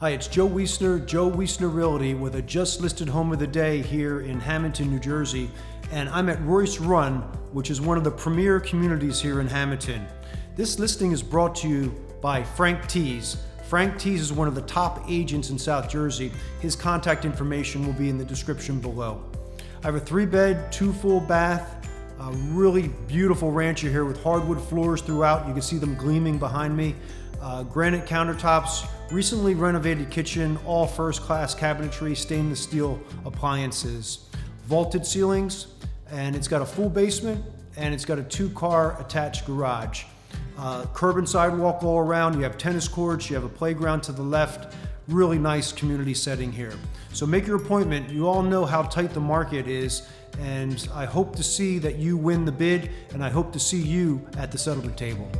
Hi, it's Joe Wiesner Realty with a just listed home of the day here in Hammonton, New Jersey. And I'm at Royce Run, which is one of the premier communities here in Hammonton. This listing is brought to you by Frank Tees. Frank Tees is one of the top agents in South Jersey. His contact information will be in the description below. I have a 3-bed, 2 full bath, a really beautiful rancher here with hardwood floors throughout. You can see them gleaming behind me. Granite countertops, recently renovated kitchen, all first-class cabinetry, stainless steel appliances, vaulted ceilings, and it's got a full basement, and it's got a 2-car attached garage. Curb and sidewalk all around. You have tennis courts, you have a playground to the left. Really nice community setting here. So make your appointment. You all know how tight the market is, and I hope to see that you win the bid, and I hope to see you at the settlement table.